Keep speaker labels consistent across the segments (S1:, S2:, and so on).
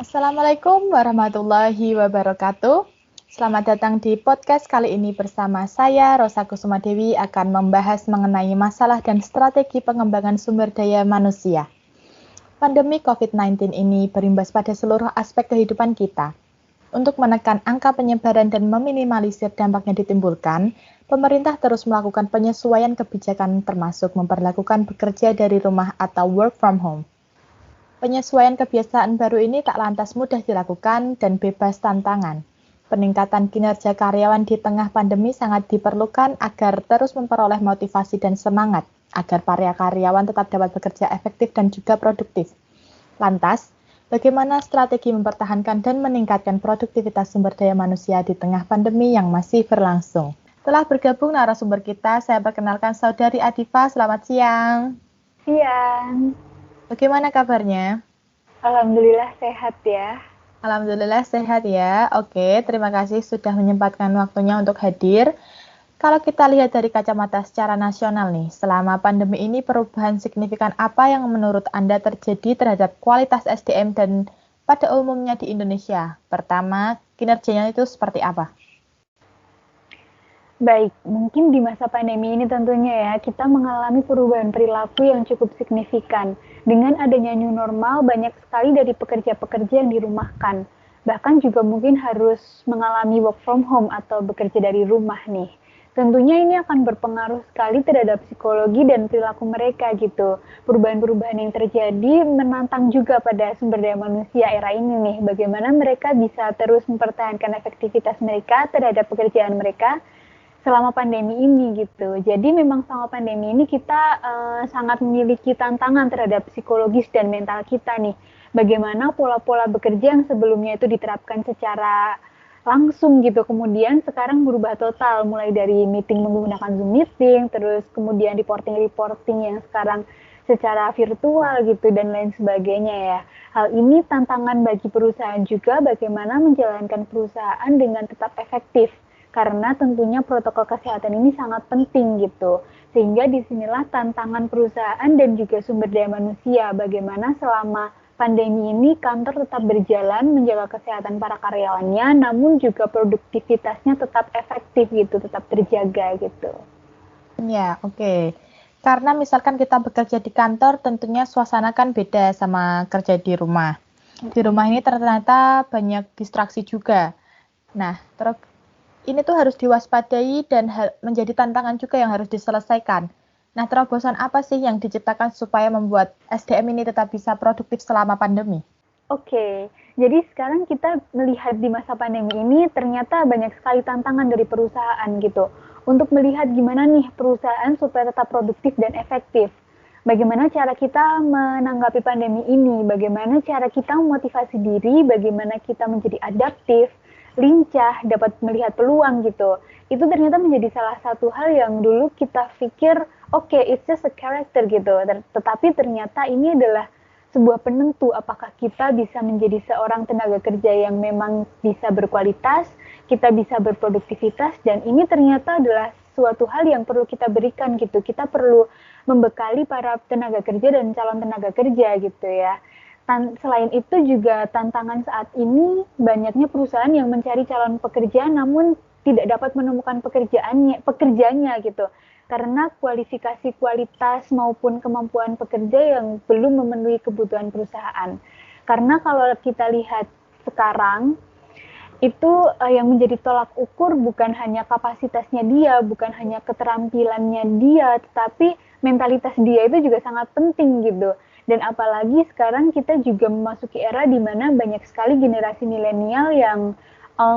S1: Assalamualaikum warahmatullahi wabarakatuh. Selamat datang di podcast kali ini bersama saya, Rosa Kusuma Dewi, akan membahas mengenai masalah dan strategi pengembangan sumber daya manusia. Pandemi COVID-19 ini berimbas pada seluruh aspek kehidupan kita. Untuk menekan angka penyebaran dan meminimalisir dampaknya ditimbulkan, pemerintah terus melakukan penyesuaian kebijakan termasuk memperlakukan bekerja dari rumah atau work from home. Penyesuaian kebiasaan baru ini tak lantas mudah dilakukan dan bebas tantangan. Peningkatan kinerja karyawan di tengah pandemi sangat diperlukan agar terus memperoleh motivasi dan semangat, agar para karyawan tetap dapat bekerja efektif dan juga produktif. Lantas, bagaimana strategi mempertahankan dan meningkatkan produktivitas sumber daya manusia di tengah pandemi yang masih berlangsung? Telah bergabung narasumber kita, saya perkenalkan Saudari Adifa. Selamat siang.
S2: Siang.
S1: Bagaimana kabarnya?
S2: Alhamdulillah sehat ya.
S1: Alhamdulillah sehat ya. Oke, terima kasih sudah menyempatkan waktunya untuk hadir. Kalau kita lihat dari kacamata secara nasional nih, selama pandemi ini perubahan signifikan apa yang menurut Anda terjadi terhadap kualitas SDM dan pada umumnya di Indonesia? Pertama, kinerjanya itu seperti apa?
S2: Baik, mungkin di masa pandemi ini tentunya ya, kita mengalami perubahan perilaku yang cukup signifikan. Dengan adanya new normal, banyak sekali dari pekerja-pekerja yang dirumahkan. Bahkan juga mungkin harus mengalami work from home atau bekerja dari rumah nih. Tentunya ini akan berpengaruh sekali terhadap psikologi dan perilaku mereka gitu. Perubahan-perubahan yang terjadi menantang juga pada sumber daya manusia era ini nih. Bagaimana mereka bisa terus mempertahankan efektivitas mereka terhadap pekerjaan mereka selama pandemi ini gitu. Jadi memang selama pandemi ini kita sangat memiliki tantangan terhadap psikologis dan mental kita nih. Bagaimana pola-pola bekerja yang sebelumnya itu diterapkan secara langsung gitu, kemudian sekarang berubah total, mulai dari meeting menggunakan Zoom meeting, terus kemudian reporting yang sekarang secara virtual gitu dan lain sebagainya ya. Hal ini tantangan bagi perusahaan juga, bagaimana menjalankan perusahaan dengan tetap efektif, karena tentunya protokol kesehatan ini sangat penting gitu. Sehingga disinilah tantangan perusahaan dan juga sumber daya manusia, bagaimana selama pandemi ini kantor tetap berjalan menjaga kesehatan para karyawannya, namun juga produktivitasnya tetap efektif gitu, tetap terjaga gitu.
S1: Ya, oke. Karena misalkan kita bekerja di kantor, tentunya suasana kan beda sama kerja di rumah. Di rumah ini ternyata banyak distraksi juga. Nah, terus ini tuh harus diwaspadai dan menjadi tantangan juga yang harus diselesaikan. Nah, terobosan apa sih yang diciptakan supaya membuat SDM ini tetap bisa produktif selama pandemi?
S2: Oke, jadi sekarang kita melihat di masa pandemi ini ternyata banyak sekali tantangan dari perusahaan gitu. Untuk melihat gimana nih perusahaan supaya tetap produktif dan efektif. Bagaimana cara kita menanggapi pandemi ini, bagaimana cara kita memotivasi diri, bagaimana kita menjadi adaptif, lincah, dapat melihat peluang gitu. Itu ternyata menjadi salah satu hal yang dulu kita pikir, oke, it's just a character gitu. Tetapi ternyata ini adalah sebuah penentu apakah kita bisa menjadi seorang tenaga kerja yang memang bisa berkualitas, kita bisa berproduktivitas, dan ini ternyata adalah suatu hal yang perlu kita berikan gitu. Kita perlu membekali para tenaga kerja dan calon tenaga kerja gitu ya. Selain itu juga tantangan saat ini banyaknya perusahaan yang mencari calon pekerja namun tidak dapat menemukan pekerjanya gitu, karena kualifikasi kualitas maupun kemampuan pekerja yang belum memenuhi kebutuhan perusahaan. Karena kalau kita lihat sekarang itu yang menjadi tolak ukur bukan hanya kapasitasnya dia, bukan hanya keterampilannya dia, tetapi mentalitas dia itu juga sangat penting gitu. Dan apalagi sekarang kita juga memasuki era di mana banyak sekali generasi milenial yang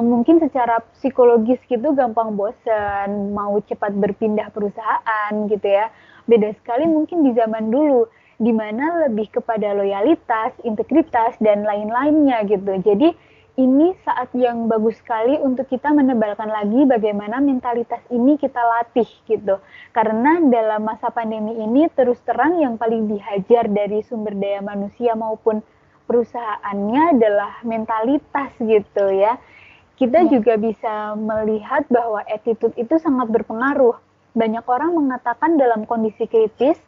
S2: mungkin secara psikologis gitu gampang bosen, mau cepat berpindah perusahaan gitu ya. Beda sekali mungkin di zaman dulu, di mana lebih kepada loyalitas, integritas, dan lain-lainnya gitu. Jadi ini saat yang bagus sekali untuk kita menebalkan lagi bagaimana mentalitas ini kita latih gitu. Karena dalam masa pandemi ini terus terang yang paling dihajar dari sumber daya manusia maupun perusahaannya adalah mentalitas gitu ya. Kita juga bisa melihat bahwa attitude itu sangat berpengaruh. Banyak orang mengatakan dalam kondisi kritis,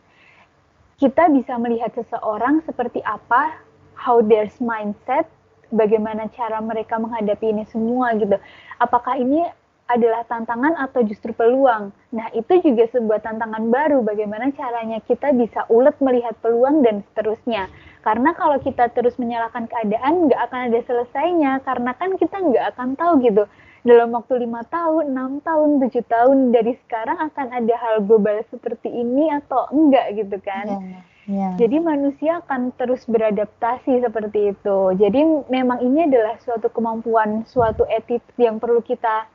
S2: kita bisa melihat seseorang seperti apa, how their mindset, bagaimana cara mereka menghadapi ini semua gitu. Apakah ini adalah tantangan atau justru peluang? Nah, itu juga sebuah tantangan baru, bagaimana caranya kita bisa ulet melihat peluang dan seterusnya. Karena kalau kita terus menyalahkan keadaan, nggak akan ada selesainya, karena kan kita nggak akan tahu gitu, dalam waktu 5 tahun, 6 tahun, 7 tahun dari sekarang akan ada hal global seperti ini atau enggak gitu kan. Jadi manusia akan terus beradaptasi seperti itu. Jadi memang ini adalah suatu kemampuan, suatu attitude yang perlu kita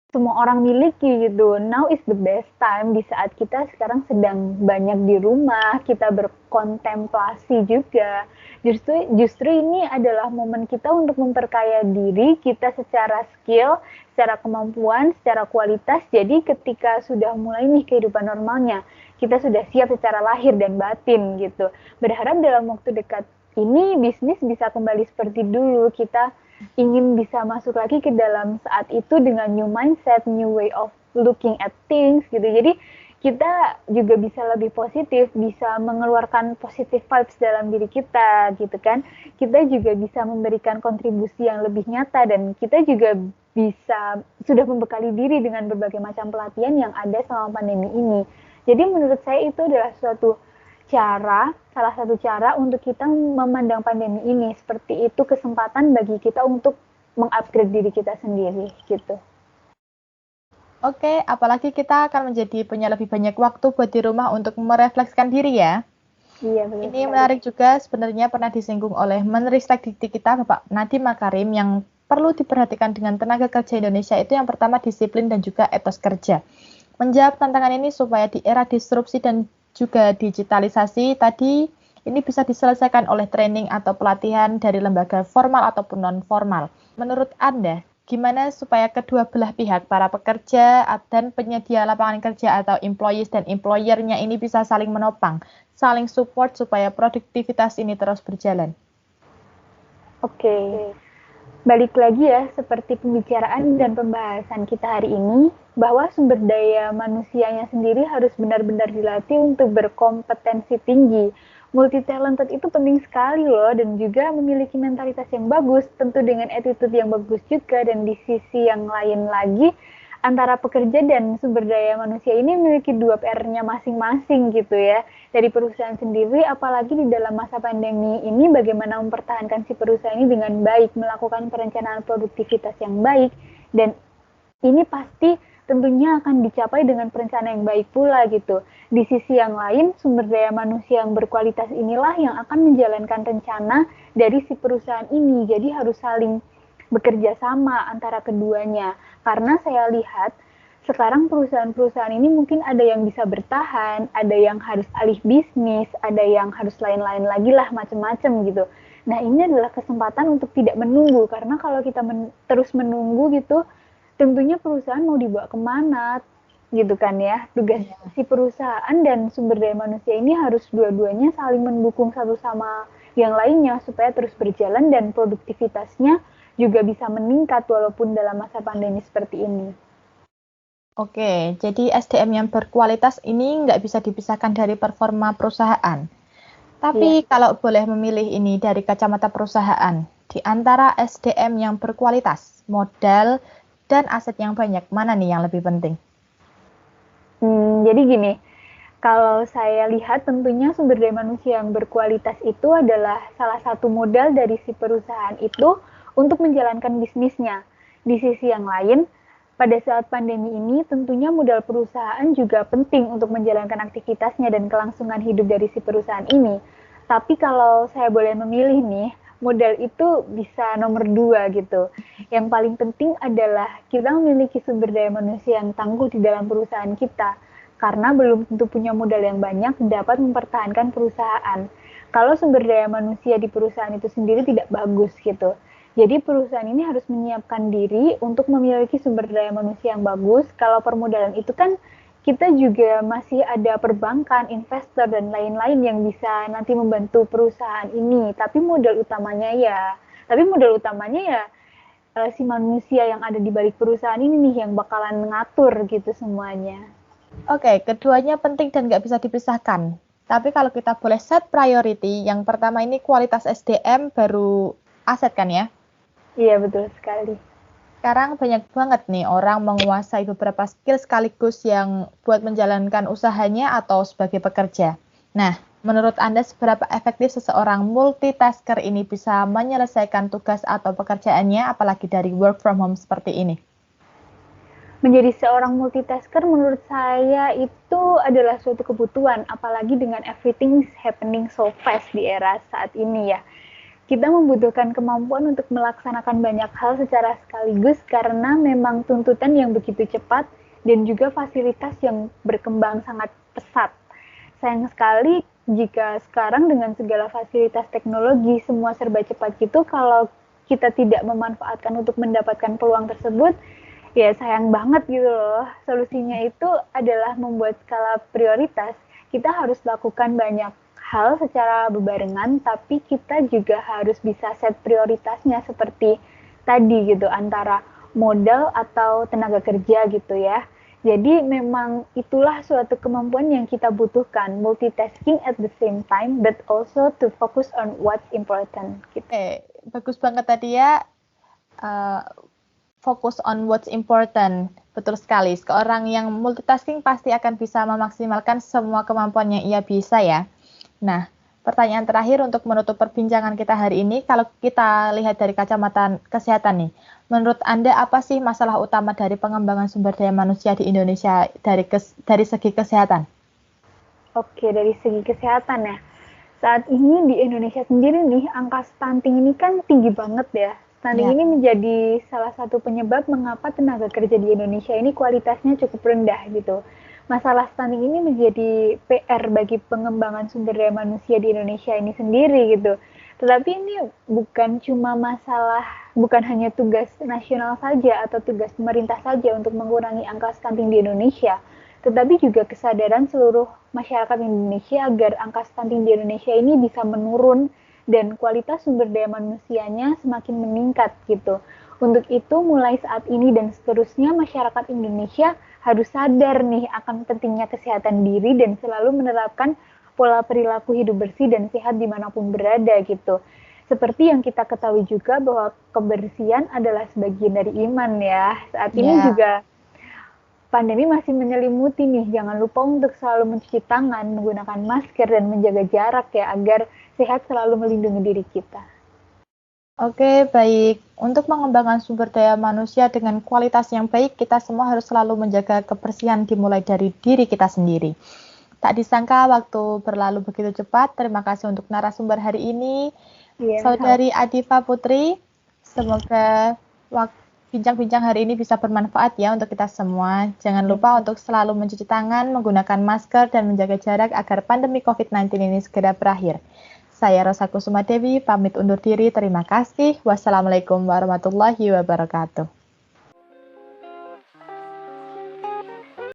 S2: semua orang miliki gitu. Now is the best time di saat kita sekarang sedang banyak di rumah, kita berkontemplasi juga. Justru ini adalah momen kita untuk memperkaya diri kita secara skill, secara kemampuan, secara kualitas. Jadi ketika sudah mulai nih kehidupan normalnya, kita sudah siap secara lahir dan batin gitu. Berharap dalam waktu dekat ini bisnis bisa kembali seperti dulu. Kita ingin bisa masuk lagi ke dalam saat itu dengan new mindset, new way of looking at things gitu. Jadi kita juga bisa lebih positif, bisa mengeluarkan positive vibes dalam diri kita gitu kan. Kita juga bisa memberikan kontribusi yang lebih nyata dan kita juga bisa sudah membekali diri dengan berbagai macam pelatihan yang ada selama pandemi ini. Jadi menurut saya itu adalah salah satu cara untuk kita memandang pandemi ini, seperti itu kesempatan bagi kita untuk mengupgrade diri kita sendiri gitu.
S1: Oke, apalagi kita akan punya lebih banyak waktu buat di rumah untuk merefleksikan diri ya.
S2: Iya, benar.
S1: Ini menarik juga, sebenarnya pernah disinggung oleh Menristek Dikti kita, Bapak Nadiem Makarim, yang perlu diperhatikan dengan tenaga kerja Indonesia itu yang pertama disiplin dan juga etos kerja. Menjawab tantangan ini supaya di era disrupsi dan juga digitalisasi tadi ini bisa diselesaikan oleh training atau pelatihan dari lembaga formal ataupun non-formal. Menurut Anda, gimana supaya kedua belah pihak, para pekerja dan penyedia lapangan kerja atau employees dan employer-nya ini bisa saling menopang, saling support supaya produktivitas ini terus berjalan?
S2: Oke. Balik lagi ya, seperti pembicaraan dan pembahasan kita hari ini, bahwa sumber daya manusianya sendiri harus benar-benar dilatih untuk berkompetensi tinggi. Multi-talented itu penting sekali loh, dan juga memiliki mentalitas yang bagus, tentu dengan attitude yang bagus juga, dan di sisi yang lain lagi, antara pekerja dan sumber daya manusia ini memiliki dua PR-nya masing-masing gitu ya. Dari perusahaan sendiri, apalagi di dalam masa pandemi ini, bagaimana mempertahankan si perusahaan ini dengan baik, melakukan perencanaan produktivitas yang baik, dan ini pasti tentunya akan dicapai dengan perencanaan yang baik pula gitu. Di sisi yang lain, sumber daya manusia yang berkualitas inilah yang akan menjalankan rencana dari si perusahaan ini. Jadi harus saling bekerja sama antara keduanya. Karena saya lihat sekarang perusahaan-perusahaan ini mungkin ada yang bisa bertahan, ada yang harus alih bisnis, ada yang harus lain-lain lagi lah, macam-macam gitu. Nah, ini adalah kesempatan untuk tidak menunggu, karena kalau kita terus menunggu gitu, tentunya perusahaan mau dibawa kemana gitu kan ya. Tugas si perusahaan dan sumber daya manusia ini harus dua-duanya saling mendukung satu sama yang lainnya supaya terus berjalan dan produktivitasnya juga bisa meningkat walaupun dalam masa pandemi seperti ini.
S1: Oke, jadi SDM yang berkualitas ini nggak bisa dipisahkan dari performa perusahaan. Tapi kalau boleh memilih ini dari kacamata perusahaan, di antara SDM yang berkualitas, modal, dan aset yang banyak, mana nih yang lebih penting?
S2: Jadi gini, kalau saya lihat tentunya sumber daya manusia yang berkualitas itu adalah salah satu modal dari si perusahaan itu untuk menjalankan bisnisnya. Di sisi yang lain, pada saat pandemi ini tentunya modal perusahaan juga penting untuk menjalankan aktivitasnya dan kelangsungan hidup dari si perusahaan ini. Tapi kalau saya boleh memilih nih, modal itu bisa nomor 2 gitu. Yang paling penting adalah kita memiliki sumber daya manusia yang tangguh di dalam perusahaan kita. Karena belum tentu punya modal yang banyak dapat mempertahankan perusahaan. Kalau sumber daya manusia di perusahaan itu sendiri tidak bagus gitu. Jadi perusahaan ini harus menyiapkan diri untuk memiliki sumber daya manusia yang bagus. Kalau permodalan itu kan kita juga masih ada perbankan, investor, dan lain-lain yang bisa nanti membantu perusahaan ini. Tapi modal utamanya ya si manusia yang ada di balik perusahaan ini nih yang bakalan mengatur gitu semuanya.
S1: Oke, keduanya penting dan nggak bisa dipisahkan. Tapi kalau kita boleh set priority, yang pertama ini kualitas SDM, baru aset kan ya?
S2: Iya, betul sekali.
S1: Sekarang banyak banget nih orang menguasai beberapa skill sekaligus yang buat menjalankan usahanya atau sebagai pekerja. Nah, menurut Anda seberapa efektif seseorang multitasker ini bisa menyelesaikan tugas atau pekerjaannya apalagi dari work from home seperti ini?
S2: Menjadi seorang multitasker menurut saya itu adalah suatu kebutuhan, apalagi dengan everything is happening so fast di era saat ini ya. Kita membutuhkan kemampuan untuk melaksanakan banyak hal secara sekaligus karena memang tuntutan yang begitu cepat dan juga fasilitas yang berkembang sangat pesat. Sayang sekali jika sekarang dengan segala fasilitas teknologi semua serba cepat gitu, kalau kita tidak memanfaatkan untuk mendapatkan peluang tersebut, ya sayang banget gitu loh. Solusinya itu adalah membuat skala prioritas. Kita harus lakukan banyak hal secara bebarengan, tapi kita juga harus bisa set prioritasnya seperti tadi gitu, antara modal atau tenaga kerja gitu ya. Jadi memang itulah suatu kemampuan yang kita butuhkan, multitasking at the same time, but also to focus on what's important. Gitu.
S1: Bagus banget tadi ya. Fokus on what's important. Betul sekali. Seorang yang multitasking pasti akan bisa memaksimalkan semua kemampuan yang ia bisa ya. Nah, pertanyaan terakhir untuk menutup perbincangan kita hari ini, kalau kita lihat dari kacamata kesehatan nih, menurut Anda apa sih masalah utama dari pengembangan sumber daya manusia di Indonesia dari segi kesehatan?
S2: Oke, dari segi kesehatan ya. Saat ini di Indonesia sendiri nih, angka stunting ini kan tinggi banget ya. Stunting ini menjadi salah satu penyebab mengapa tenaga kerja di Indonesia ini kualitasnya cukup rendah gitu. Masalah stunting ini menjadi PR bagi pengembangan sumber daya manusia di Indonesia ini sendiri gitu. Tetapi ini bukan cuma masalah, bukan hanya tugas nasional saja atau tugas pemerintah saja untuk mengurangi angka stunting di Indonesia, tetapi juga kesadaran seluruh masyarakat Indonesia agar angka stunting di Indonesia ini bisa menurun dan kualitas sumber daya manusianya semakin meningkat gitu. Untuk itu mulai saat ini dan seterusnya masyarakat Indonesia harus sadar nih akan pentingnya kesehatan diri dan selalu menerapkan pola perilaku hidup bersih dan sehat dimanapun berada gitu. Seperti yang kita ketahui juga bahwa kebersihan adalah sebagian dari iman ya. Saat ini juga pandemi masih menyelimuti nih, jangan lupa untuk selalu mencuci tangan, menggunakan masker, dan menjaga jarak ya, agar sehat selalu melindungi diri kita.
S1: Oke, baik. Untuk mengembangkan sumber daya manusia dengan kualitas yang baik, kita semua harus selalu menjaga kebersihan dimulai dari diri kita sendiri. Tak disangka waktu berlalu begitu cepat. Terima kasih untuk narasumber hari ini, Saudari Adifa Putri. Semoga bincang-bincang hari ini bisa bermanfaat ya untuk kita semua. Jangan lupa untuk selalu mencuci tangan, menggunakan masker, dan menjaga jarak agar pandemi COVID-19 ini segera berakhir. Saya Rosa Kusuma Dewi, pamit undur diri. Terima kasih. Wassalamualaikum warahmatullahi wabarakatuh.